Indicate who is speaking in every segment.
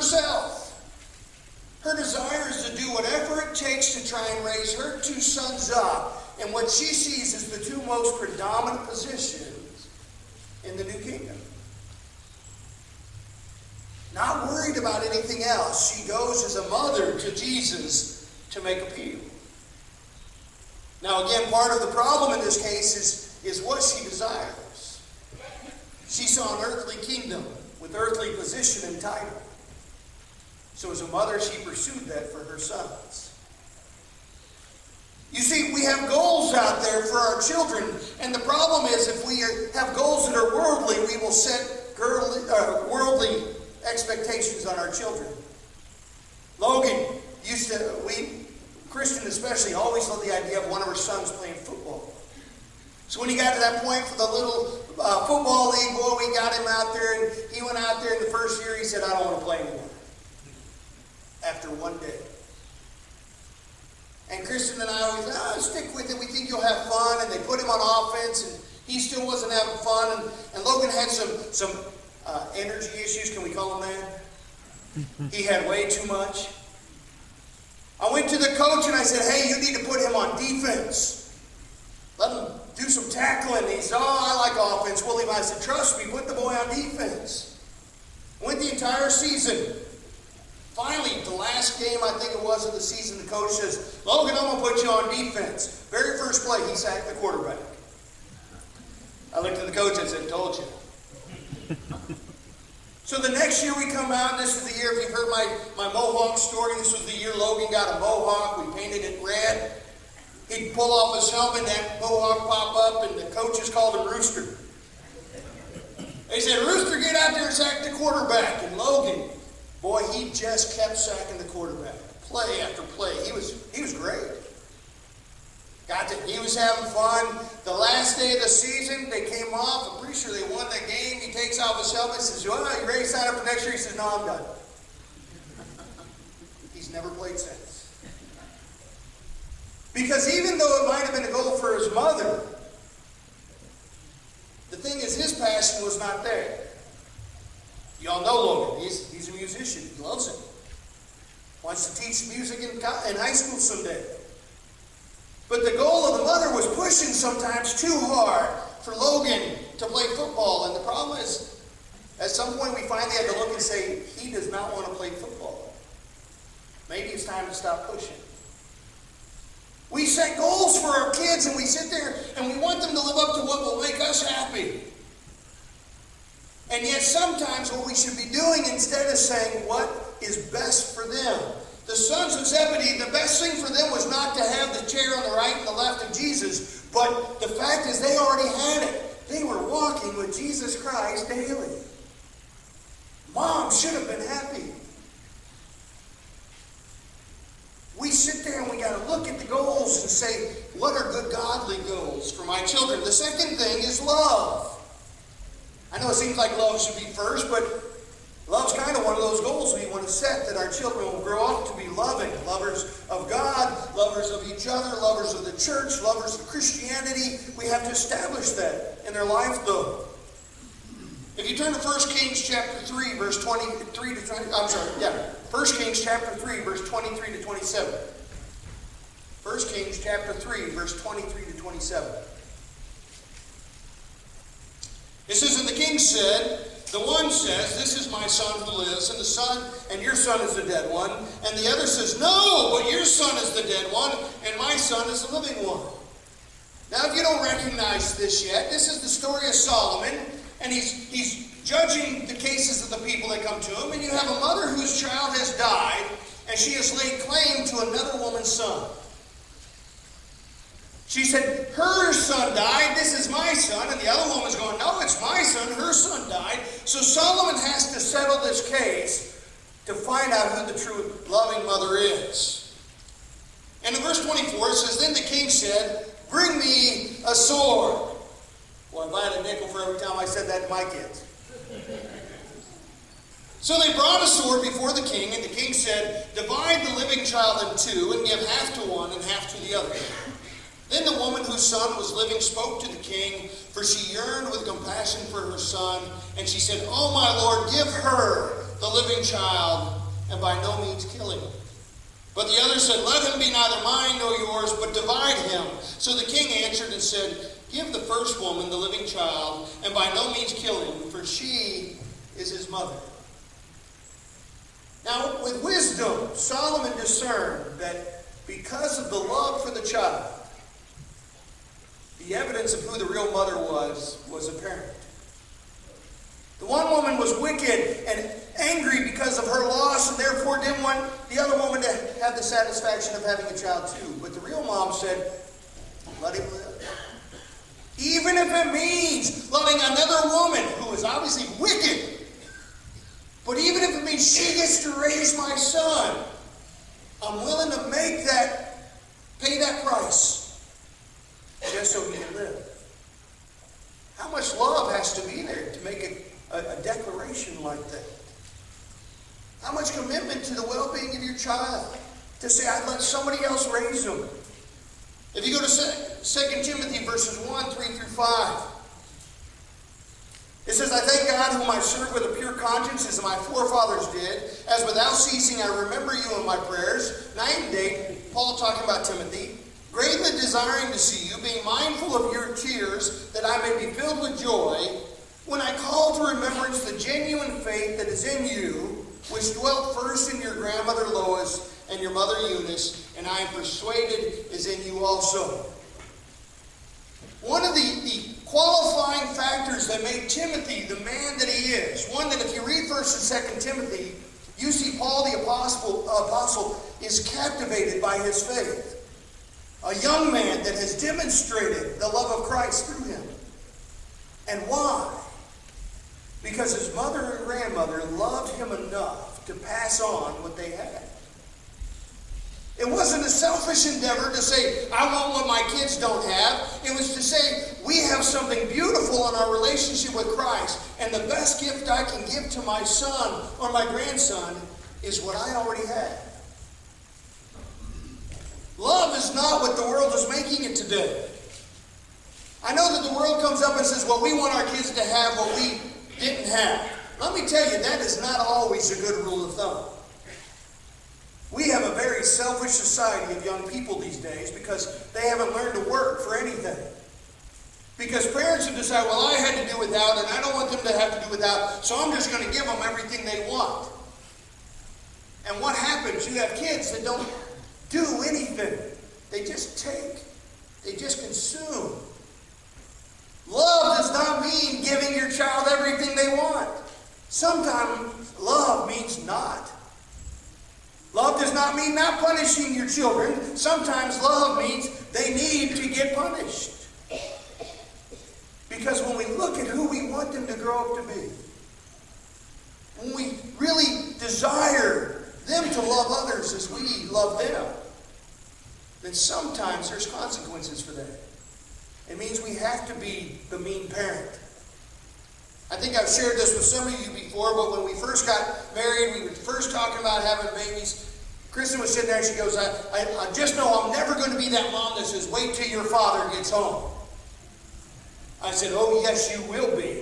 Speaker 1: herself. Her desire is to do whatever it takes to try and raise her two sons up in what she sees as the two most predominant positions in the new kingdom. Not worried about anything else, she goes as a mother to Jesus to make appeal. Now again, part of the problem in this case is what she desires. She saw an earthly kingdom with earthly position and title. So as a mother, she pursued that for her sons. You see, we have goals out there for our children, and the problem is if we have goals that are worldly, we will set worldly expectations on our children. Logan Christian especially, always loved the idea of one of her sons playing football. So when he got to that point for the little football league, boy, we got him out there, and he went out there in the first year, he said, I don't want to play anymore. After one day. And Kristen and I always, stick with it, we think you'll have fun, and they put him on offense, and he still wasn't having fun, and Logan had some energy issues, can we call them that? He had way too much. I went to the coach and I said, hey, you need to put him on defense. Let him do some tackling. He said, I like offense, William. I said, trust me, put the boy on defense. Went the entire season. Finally, the last game, I think it was of the season, the coach says, Logan, I'm going to put you on defense. Very first play, he sacked the quarterback. I looked at the coach and said, told you. So the next year we come out, and this is the year, if you've heard my Mohawk story, this was the year Logan got a Mohawk. We painted it red. He'd pull off his helmet, that Mohawk pop up, and the coaches called him Rooster. They said, Rooster, get out there and sack the quarterback. And Logan, boy, he just kept sacking the quarterback. Play after play. He was great. He was having fun. The last day of the season, they came off. I'm pretty sure they won the game. He takes off his helmet and says, well, you ready to sign up for next year? He says, no, I'm done. He's never played since. Because even though it might have been a goal for his mother, the thing is, his passion was not there. Y'all know Logan. He's a musician. He loves it. Wants to teach music in high school someday. But the goal of the mother was pushing sometimes too hard for Logan to play football. And the problem is, at some point we finally had to look and say, he does not want to play football. Maybe it's time to stop pushing. We set goals for our kids and we sit there and we want them to live up to what will make us happy. And yet sometimes what we should be doing, instead of saying what is best for them. The sons of Zebedee, the best thing for them was not to have the chair on the right and the left of Jesus, but the fact is they already had it. They were walking with Jesus Christ daily. Mom should have been happy. We sit there and we got to look at the goals and say, what are good godly goals for my children? The second thing is love. I know it seems like love should be first, but love's kind of one of those goals we want to set, that our children will grow up to be loving, lovers of God, lovers of each other, lovers of the church, lovers of Christianity. We have to establish that in their life, though. If you turn to 1 Kings chapter 3, verse 23 to 20, 1 Kings chapter 3, verse 23 to 27. 1 Kings chapter 3, verse 23 to 27. It says, and the king said, the one says, this is my son who lives, and your son is the dead one. And the other says, no, but your son is the dead one, and my son is the living one. Now, if you don't recognize this yet, this is the story of Solomon, and he's judging the cases of the people that come to him, and you have a mother whose child has died, and she has laid claim to another woman's son. She said, her son died, this is my son. And the other woman's going, no, it's my son, her son died. So Solomon has to settle this case to find out who the true loving mother is. And in verse 24 it says, then the king said, bring me a sword. Well, if I had a nickel for every time I said that to my kids. So they brought a sword before the king, and the king said, divide the living child in two, and give half to one and half to the other. Then the woman whose son was living spoke to the king, for she yearned with compassion for her son. And she said, oh, my lord, give her the living child, and by no means kill him. But the other said, let him be neither mine nor yours, but divide him. So the king answered and said, give the first woman the living child, and by no means kill him, for she is his mother. Now, with wisdom, Solomon discerned that because of the love for the child, the evidence of who the real mother was apparent. The one woman was wicked and angry because of her loss, and therefore didn't want the other woman to have the satisfaction of having a child too. But the real mom said, let him live. Even if it means loving another woman who is obviously wicked, but even if it means she gets to raise my son, I'm willing to pay that price, just so he can live. How much love has to be there to make a declaration like that? How much commitment to the well-being of your child to say, I'd let somebody else raise them? If you go to 2 Timothy verses 1, 3 through 5, it says, I thank God whom I serve with a pure conscience as my forefathers did, as without ceasing I remember you in my prayers, night and day, Paul talking about Timothy, greatly desiring to see you, being mindful of your tears, that I may be filled with joy, when I call to remembrance the genuine faith that is in you, which dwelt first in your grandmother Lois and your mother Eunice, and I am persuaded is in you also. One of the qualifying factors that made Timothy the man that he is, one that if you read 1st and 2nd Timothy, you see Paul the apostle is captivated by his faith. A young man that has demonstrated the love of Christ through him. And why? Because his mother and grandmother loved him enough to pass on what they had. It wasn't a selfish endeavor to say, I want what my kids don't have. It was to say, we have something beautiful in our relationship with Christ, and the best gift I can give to my son or my grandson is what I already have. Love is not what the world is making it today. I know that the world comes up and says, well, we want our kids to have what we didn't have. Let me tell you, that is not always a good rule of thumb. We have a very selfish society of young people these days because they haven't learned to work for anything. Because parents have decided, well, I had to do without, and I don't want them to have to do without, so I'm just going to give them everything they want. And what happens? You have kids that don't do anything. They just take. They just consume. Love does not mean giving your child everything they want. Sometimes love means not. Love does not mean not punishing your children. Sometimes love means they need to get punished. Because when we look at who we want them to grow up to be, when we really desire them to love others as we love them, then sometimes there's consequences for that. It means we have to be the mean parent. I think I've shared this with some of you before, but when we first got married, we were first talking about having babies. Kristen was sitting there and she goes, I just know I'm never going to be that mom that says, wait till your father gets home. I said, oh, yes, you will be.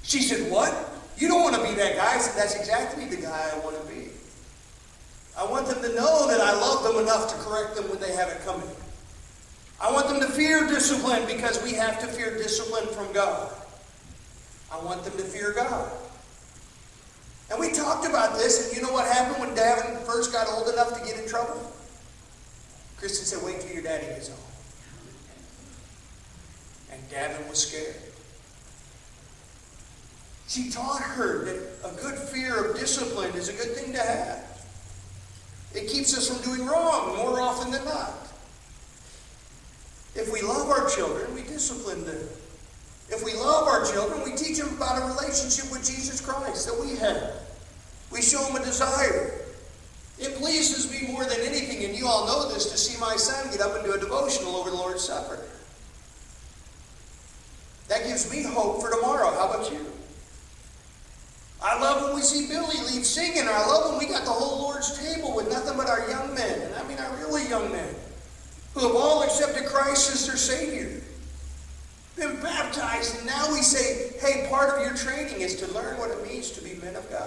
Speaker 1: She said, what? You don't want to be that guy? I said, that's exactly the guy I want to be. I want them to know that I love them enough to correct them when they have it coming. I want them to fear discipline because we have to fear discipline from God. I want them to fear God. And we talked about this, and you know what happened when Davin first got old enough to get in trouble? Kristen said, wait till your daddy gets home. And Davin was scared. She taught her that a good fear of discipline is a good thing to have. It keeps us from doing wrong more often than not. If we love our children, we discipline them. If we love our children, we teach them about a relationship with Jesus Christ that we have. We show them a desire. It pleases me more than anything, and you all know this, to see my son get up and do a devotional over the Lord's Supper. That gives me hope for tomorrow. How about you? I love when we see Billy leave singing. I love when we got the whole Lord's table with nothing but our young men, and I mean our really young men, who have all accepted Christ as their Savior, been baptized, and now we say, hey, part of your training is to learn what it means to be men of God.